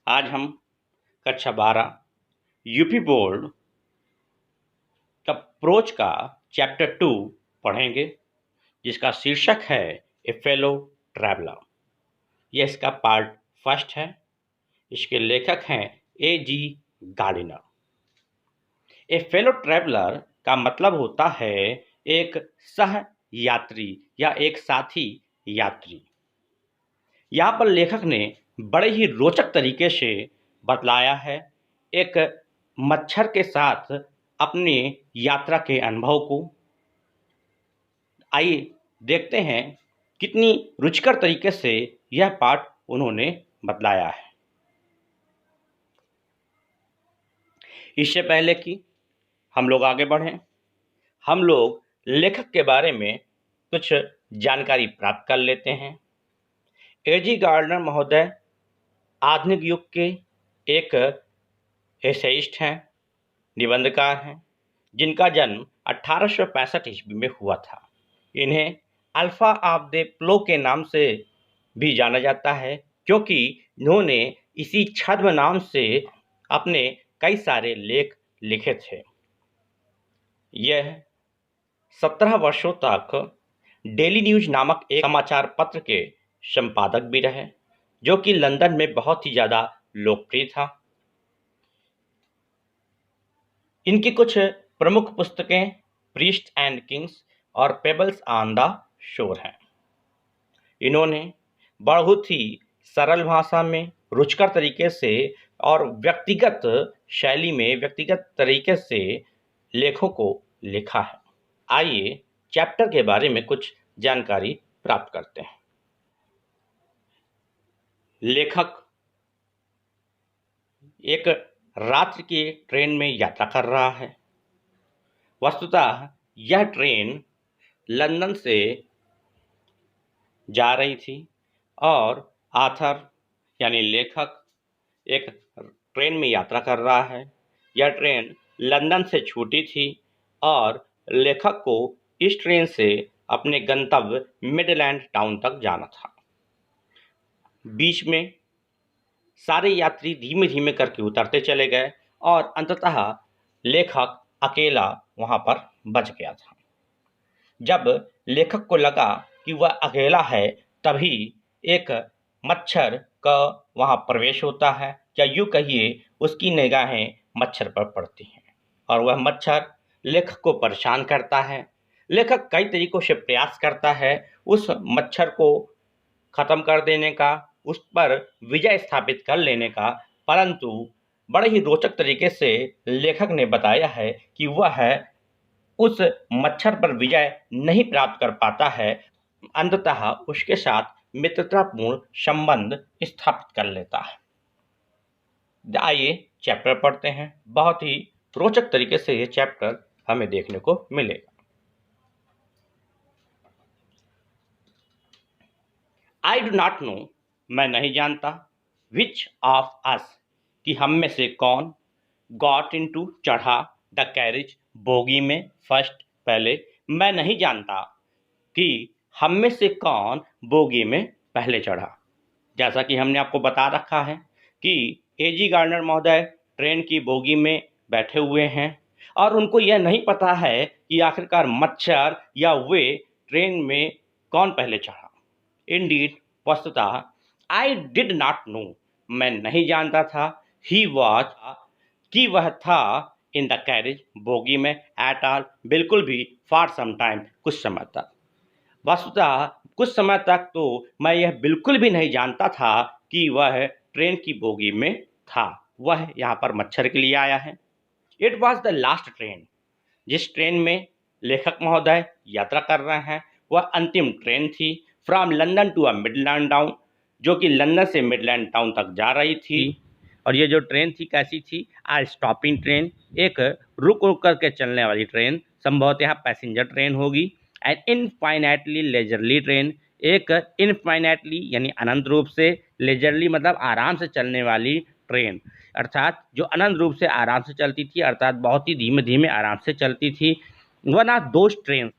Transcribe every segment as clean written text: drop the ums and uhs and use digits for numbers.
आज हम कक्षा 12 यूपी बोर्ड का प्रोज का चैप्टर 2 पढ़ेंगे, जिसका शीर्षक है ए फेलो ट्रैवलर। यह इसका पार्ट फर्स्ट है। इसके लेखक हैं A.G. गार्डिनर। ए फेलो ट्रैवलर का मतलब होता है एक सह यात्री या एक साथी यात्री। यहाँ पर लेखक ने बड़े ही रोचक तरीके से बतलाया है एक मच्छर के साथ अपनी यात्रा के अनुभव को। आइए देखते हैं कितनी रुचिकर तरीके से यह पाठ उन्होंने बतलाया है। इससे पहले कि हम लोग आगे बढ़ें, हम लोग लेखक के बारे में कुछ जानकारी प्राप्त कर लेते हैं। A.G. गार्डनर महोदय आधुनिक युग के एक एसेइस्ट हैं, निबंधकार हैं, जिनका जन्म 1865 ईस्वी में हुआ था। इन्हें अल्फा ऑफ द प्लो के नाम से भी जाना जाता है, क्योंकि इन्होंने इसी छद्म नाम से अपने कई सारे लेख लिखे थे। यह 17 वर्षों तक डेली न्यूज नामक एक समाचार पत्र के संपादक भी रहे, जो कि लंदन में बहुत ही ज़्यादा लोकप्रिय था। इनकी कुछ प्रमुख पुस्तकें प्रीस्ट एंड किंग्स और पेबल्स ऑन द शोर हैं। इन्होंने बहुत ही सरल भाषा में, रुचिकर तरीके से और व्यक्तिगत शैली में, व्यक्तिगत तरीके से लेखों को लिखा है। आइए चैप्टर के बारे में कुछ जानकारी प्राप्त करते हैं। लेखक एक रात्रि की ट्रेन में यात्रा कर रहा है। वस्तुतः यह ट्रेन लंदन से जा रही थी और आथर यानी लेखक एक ट्रेन में यात्रा कर रहा है। यह ट्रेन लंदन से छूटी थी और लेखक को इस ट्रेन से अपने गंतव्य मिडलैंड टाउन तक जाना था। बीच में सारे यात्री धीमे धीमे करके उतरते चले गए और अंततः लेखक अकेला वहां पर बच गया था। जब लेखक को लगा कि वह अकेला है, तभी एक मच्छर का वहां प्रवेश होता है, या यूं कहिए उसकी निगाहें मच्छर पर पड़ती हैं और वह मच्छर लेखक को परेशान करता है। लेखक कई तरीकों से प्रयास करता है उस मच्छर को खत्म कर देने का, उस पर विजय स्थापित कर लेने का, परंतु बड़े ही रोचक तरीके से लेखक ने बताया है कि वह उस मच्छर पर विजय नहीं प्राप्त कर पाता है। अंततः उसके साथ मित्रतापूर्ण संबंध स्थापित कर लेता है। आइए चैप्टर पढ़ते हैं। बहुत ही रोचक तरीके से ये चैप्टर हमें देखने को मिलेगा। आई डू नॉट नो, मैं नहीं जानता, विच ऑफ अस, कि हम में से कौन, गॉट इनटू, चढ़ा, द कैरेज, बोगी में, फर्स्ट, पहले, मैं नहीं जानता कि हम में से कौन बोगी में पहले चढ़ा। जैसा कि हमने आपको बता रखा है कि A.G. गार्डनर महोदय ट्रेन की बोगी में बैठे हुए हैं और उनको यह नहीं पता है कि आखिरकार मच्छर या वे ट्रेन में कौन पहले चढ़ा। इंडीड, वस्तुतः, आई डिड नॉट नो, मैं नहीं जानता था, ही वॉज, कि वह था, इन द कैरेज, बोगी में, एट ऑल, बिल्कुल भी, फॉर सम टाइम, कुछ समय तक। वस्तुतः कुछ समय तक तो मैं यह बिल्कुल भी नहीं जानता था कि वह ट्रेन की बोगी में था। वह यहाँ पर मच्छर के लिए आया है। It was the last train, जिस ट्रेन में लेखक महोदय यात्रा कर रहे हैं वह अंतिम ट्रेन थी, from London to a midland town, जो कि लंदन से मिडलैंड टाउन तक जा रही थी। और ये जो ट्रेन थी कैसी थी? आ स्टॉपिंग ट्रेन, एक रुक रुक करके चलने वाली ट्रेन, संभवतः यहाँ पैसेंजर ट्रेन होगी। एंड इनफाइनाइटली लेजरली ट्रेन, एक इनफाइनाइटली यानी अनंत रूप से, लेजरली मतलब आराम से चलने वाली ट्रेन, अर्थात जो अनंत रूप से आराम से चलती थी, अर्थात बहुत ही धीमे धीमे आराम से चलती थी। वन ऑफ दोज ट्रेन,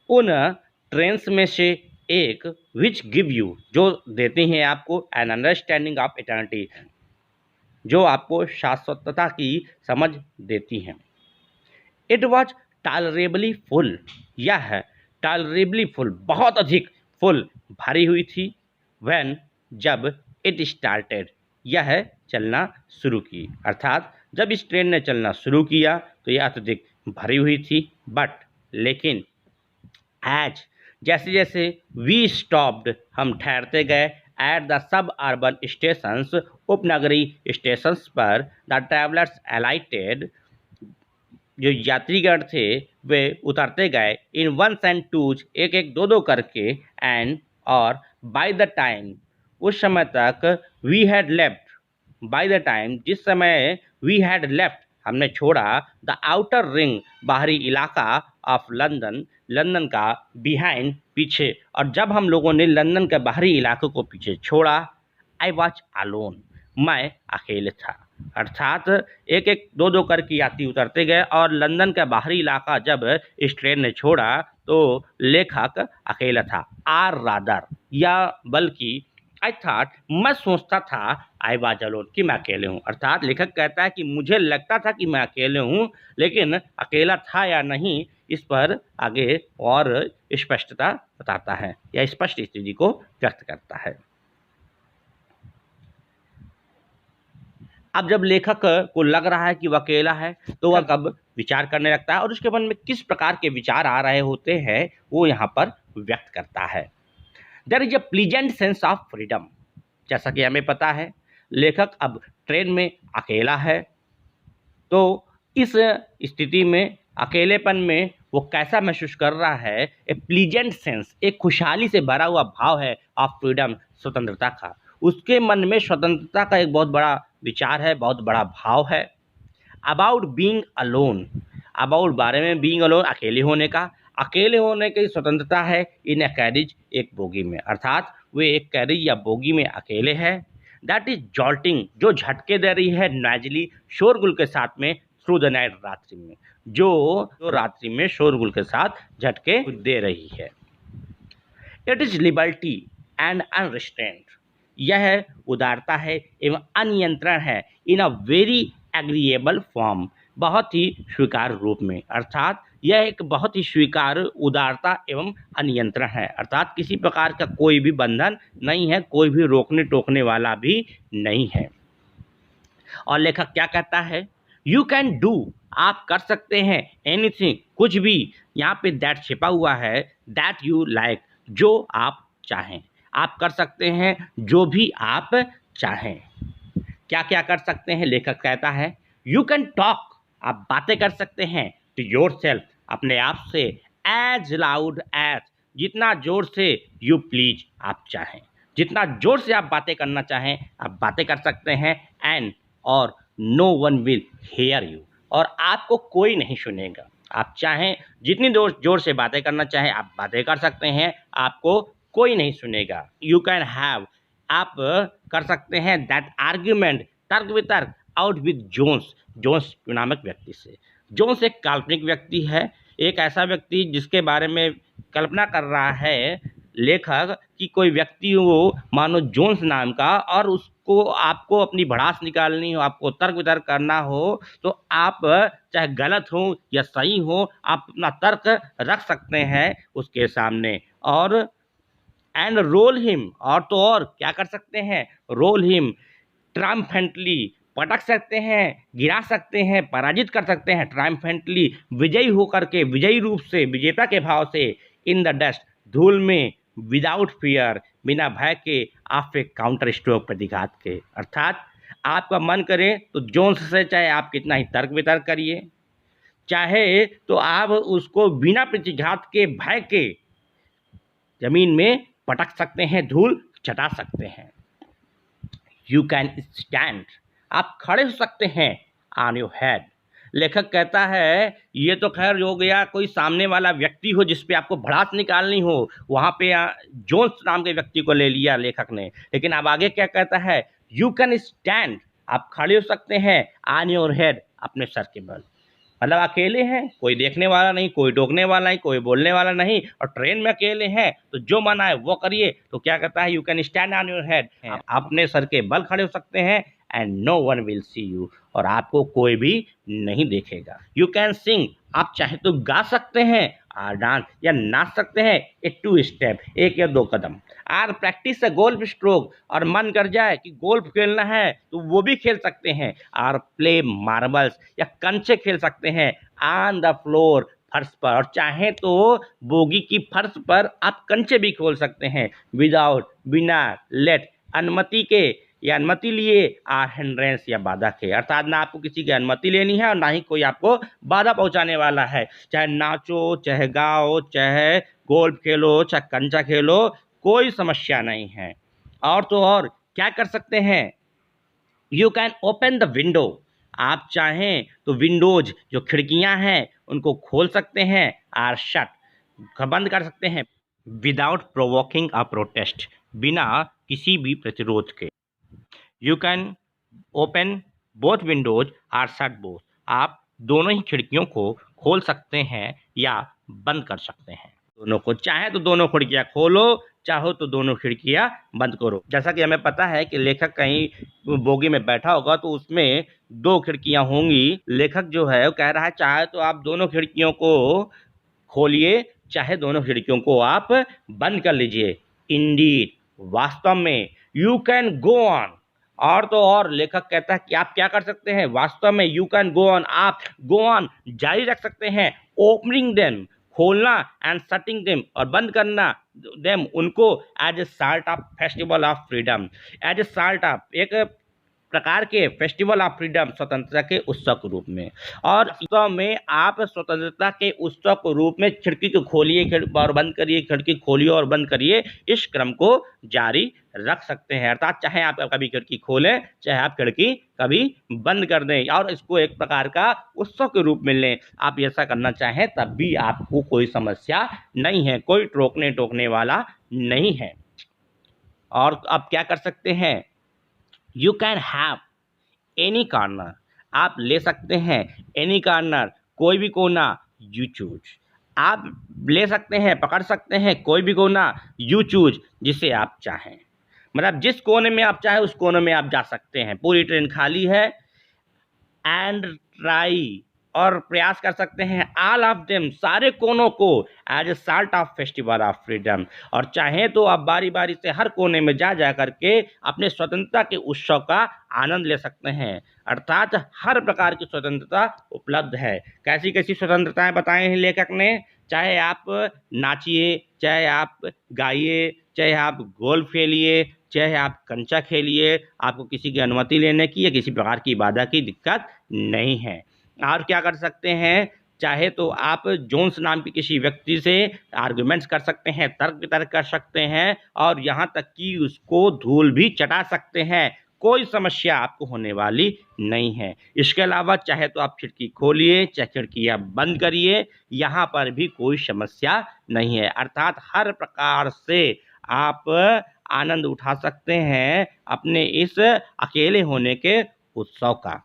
उन ट्रेन्स में से एक, विच गिव यू, जो देते हैं आपको एन अंडरस्टैंडिंग ऑफ इटर्निटी, जो आपको शाश्वतता की समझ देती हैं। इट वॉज टॉलरेबली फुल, यह टॉलरेबली फुल बहुत अधिक फुल भरी हुई थी। व्हेन जब इट स्टार्टेड, यह चलना शुरू की, अर्थात जब इस ट्रेन ने चलना शुरू किया तो यह अत्यधिक भरी हुई थी। बट लेकिन एज जैसे जैसे वी स्टॉप्ड, हम ठहरते गए, at the suburban stations, उपनगरी स्टेशंस पर, द ट्रैवलर्स अलाइटेड, जो यात्रीगण थे वे उतरते गए, इन वंस एंड टूज, एक एक दो दो करके, एंड और बाय द टाइम, उस समय तक, we had left, by the time जिस समय, वी हैड लेफ्ट हमने छोड़ा, द आउटर रिंग बाहरी इलाका, ऑफ लंदन लंदन का, बिहाइंड पीछे, और जब हम लोगों ने लंदन के बाहरी इलाकों को पीछे छोड़ा, आई वॉज अलोन, मैं अकेले था, अर्थात एक एक दो दो करके यात्री उतरते गए और लंदन का बाहरी इलाका जब इस ट्रेन ने छोड़ा तो लेखक अकेला था। आर रादर, या बल्कि आई थॉट, मैं सोचता था, आई वाज अलोन, कि मैं अकेले हूँ, अर्थात लेखक कहता है कि मुझे लगता था कि मैं अकेले हूँ, लेकिन अकेला था या नहीं इस पर आगे और स्पष्टता बताता है या स्पष्ट स्थिति को व्यक्त करता है। अब जब लेखक को लग रहा है कि वह अकेला है तो वह कब विचार करने लगता है और उसके मन में किस प्रकार के विचार आ रहे होते हैं वो यहाँ पर व्यक्त करता है। There is a pleasant sense of freedom, जैसा कि हमें पता है लेखक अब ट्रेन में अकेला है, तो इस स्थिति में अकेलेपन में वो कैसा महसूस कर रहा है, ए प्लीजेंट सेंस, एक खुशहाली से भरा हुआ भाव है, ऑफ फ्रीडम, स्वतंत्रता का, उसके मन में स्वतंत्रता का एक बहुत बड़ा विचार है, बहुत बड़ा भाव है। अबाउट बीइंग अलोन, अबाउट बारे में, बीइंग अलोन अकेले होने का, अकेले होने की स्वतंत्रता है, इन ए कैरिज एक बोगी में, अर्थात वे एक कैरिज या बोगी में अकेले है। दैट इज जॉल्टिंग, जो झटके दे रही है, नॉइजली, शोरगुल के साथ में, थ्रू द नाइट, रात्रि में, जो रात्रि में शोरगुल के साथ झटके दे रही है। इट इज लिबर्टी एंड अनरिस्ट्रेंट, यह उदारता है एवं अनियंत्रण है, इन अ वेरी एग्रीएबल फॉर्म, बहुत ही स्वीकार रूप में, अर्थात यह एक बहुत ही स्वीकार उदारता एवं अनियंत्रण है, अर्थात किसी प्रकार का कोई भी बंधन नहीं है, कोई भी रोकने टोकने वाला भी नहीं है। और लेखक क्या कहता है, यू कैन डू, आप कर सकते हैं, एनीथिंग, कुछ भी, यहाँ पे दैट छिपा हुआ है, दैट यू लाइक, जो आप चाहें, आप कर सकते हैं जो भी आप चाहें। क्या क्या कर सकते हैं, लेखक कहता है, यू कैन टॉक, आप बातें कर सकते हैं, टू योर सेल्फ, अपने आप से, एज लाउड एज, जितना जोर से, यू प्लीज, आप चाहें, जितना जोर से आप बातें करना चाहें आप बातें कर सकते हैं, एंड और no one will hear you, और आपको कोई नहीं सुनेगा, आप चाहें जितनी जोर से बातें करना चाहें आप बातें कर सकते हैं, आपको कोई नहीं सुनेगा। यू कैन हैव, आप कर सकते हैं, दैट आर्ग्यूमेंट, तर्क वितर्क, आउट विद जोन्स, जोन्स नामक व्यक्ति से। जोन्स एक काल्पनिक व्यक्ति है, एक ऐसा व्यक्ति जिसके बारे में कल्पना कर रहा है लेखक कि कोई व्यक्ति हो मानो जोन्स नाम का, और उसको आपको अपनी भड़ास निकालनी हो, आपको तर्क वितर्क करना हो, तो आप चाहे गलत हो या सही हो आप अपना तर्क रख सकते हैं उसके सामने, और एंड रोल हिम, और तो और क्या कर सकते हैं, रोल हिम ट्रायम्फेंटली, पटक सकते हैं, गिरा सकते हैं, पराजित कर सकते हैं, ट्रायम्फेंटली, विजयी होकर के, विजयी रूप से, विजेता के भाव से, इन द डस्ट, धूल में, विदाउट फियर, बिना भय के, आप एक काउंटर स्ट्रोक प्रतिघात के, अर्थात आपका मन करे तो जोन्स से चाहे आप कितना ही तर्क वितर्क करिए, चाहे तो आप उसको बिना प्रतिघात के, भय के जमीन में पटक सकते हैं, धूल चटा सकते हैं। यू कैन स्टैंड, आप खड़े हो सकते हैं, ऑन योर हेड, लेखक कहता है ये तो खैर हो गया कोई सामने वाला व्यक्ति हो जिस पे आपको भड़ास निकालनी हो, वहाँ पे जोन्स नाम के व्यक्ति को ले लिया लेखक ने, लेकिन अब आगे क्या कहता है, यू कैन स्टैंड, आप खड़े हो सकते हैं, ऑन योर हेड, अपने सर के बल, मतलब अकेले हैं, कोई देखने वाला नहीं, कोई टोकने वाला नहीं, कोई बोलने वाला नहीं, और ट्रेन में अकेले हैं तो जो मन आए वो करिए। तो क्या कहता है, you can stand on your head, आप अपने सर के बल खड़े हो सकते हैं, and no one will see you, और आपको कोई भी नहीं देखेगा। यू कैन सिंग, आप चाहे तो गा सकते हैं, और डांस या नाच सकते हैं, ए 2 स्टेप, 1 या 2 कदम। Are practise a golf stroke, और मन कर जाए कि गोल्फ खेलना है तो वो भी खेल सकते हैं। आर प्ले मार्बल्स, या कंचे खेल सकते हैं ऑन द फ्लोर, फर्श पर, और चाहे तो बोगी की फर्श पर आप कंचे भी खोल सकते हैं, विदाउट, बिना, लेट, अनुमति के या अनुमति लिए, आर हिंड्रेंस, या बाधा के, अर्थात ना आपको किसी की अनुमति लेनी है और ना ही कोई आपको बाधा पहुंचाने वाला है। चाहे नाचो, चाहे गाओ, चाहे गोल्फ खेलो, चाहे कंचा खेलो, कोई समस्या नहीं है। और तो और क्या कर सकते हैं, you can open the window, आप चाहें तो विंडोज जो खिड़कियां हैं उनको खोल सकते हैं, आर शट, बंद कर सकते हैं, विदाउट प्रोवोकिंग अ प्रोटेस्ट, बिना किसी भी प्रतिरोध के। You can open both windows or shut both, आप दोनों ही खिड़कियों को खोल सकते हैं या बंद कर सकते हैं, दोनों को। चाहे तो दोनों खिड़कियां खोलो, चाहो तो दोनों खिड़कियां बंद करो। जैसा कि हमें पता है कि लेखक कहीं बोगी में बैठा होगा तो उसमें 2 खिड़कियां होंगी। लेखक जो है वो कह रहा है चाहे तो आप दोनों खिड़कियों को खोलिए, चाहे दोनों खिड़कियों को आप बंद कर लीजिए। इंडीड, वास्तव में, यू कैन गो ऑन, और तो और लेखक कहता है कि आप क्या कर सकते हैं, वास्तव में, यू कैन गो ऑन, आप गो ऑन जारी रख सकते हैं, ओपनिंग देम, खोलना, एंड शटिंग देम, और बंद करना देम, उनको, as a sort of festival of freedom, as a sort of, एक प्रकार के फेस्टिवल ऑफ फ्रीडम, स्वतंत्रता के उत्सव के रूप में। और उत्सव में आप स्वतंत्रता के उत्सव के रूप में खिड़की को खोलिए और बंद करिए, खिड़की खोलिए और बंद करिए, इस क्रम को जारी रख सकते हैं। अर्थात चाहे आप कभी खिड़की खोलें, चाहे आप खिड़की कभी बंद कर दें, और इसको एक प्रकार का उत्सव के रूप में लें। आप ऐसा करना चाहें तब भी आपको कोई समस्या नहीं है, कोई टोकने वाला नहीं है। और आप क्या कर सकते हैं, you can have any corner, आप ले सकते हैं, एनी कॉर्नर, कोई भी कोना, यू चूज, आप ले सकते हैं, पकड़ सकते हैं कोई भी कोना, यू चूज, जिसे आप चाहें, मतलब जिस कोने में आप चाहें उस कोने में आप जा सकते हैं। पूरी ट्रेन खाली है, एंड ट्राई, और प्रयास कर सकते हैं, ऑल ऑफ देम, सारे कोनों को, as a salt of festival of freedom, और चाहें तो आप बारी बारी से हर कोने में जा करके अपने स्वतंत्रता के उत्सव का आनंद ले सकते हैं। अर्थात हर प्रकार की स्वतंत्रता उपलब्ध है। कैसी कैसी स्वतंत्रताएं बताए हैं लेखक ने, चाहे आप नाचिए, चाहे आप गाइए, चाहे आप गोल्फ खेलिए, चाहे आप कंचा खेलिए, आपको किसी की अनुमति लेने की या किसी प्रकार की बाधा की दिक्कत नहीं है। और क्या कर सकते हैं, चाहे तो आप जोन्स नाम के किसी व्यक्ति से आर्गुमेंट्स कर सकते हैं, तर्क वितर्क कर सकते हैं, और यहाँ तक कि उसको धूल भी चटा सकते हैं, कोई समस्या आपको होने वाली नहीं है। इसके अलावा चाहे तो आप खिड़की खोलिए, चाहे खिड़कियाँ बंद करिए, यहाँ पर भी कोई समस्या नहीं है। अर्थात हर प्रकार से आप आनंद उठा सकते हैं अपने इस अकेले होने के उत्सव का।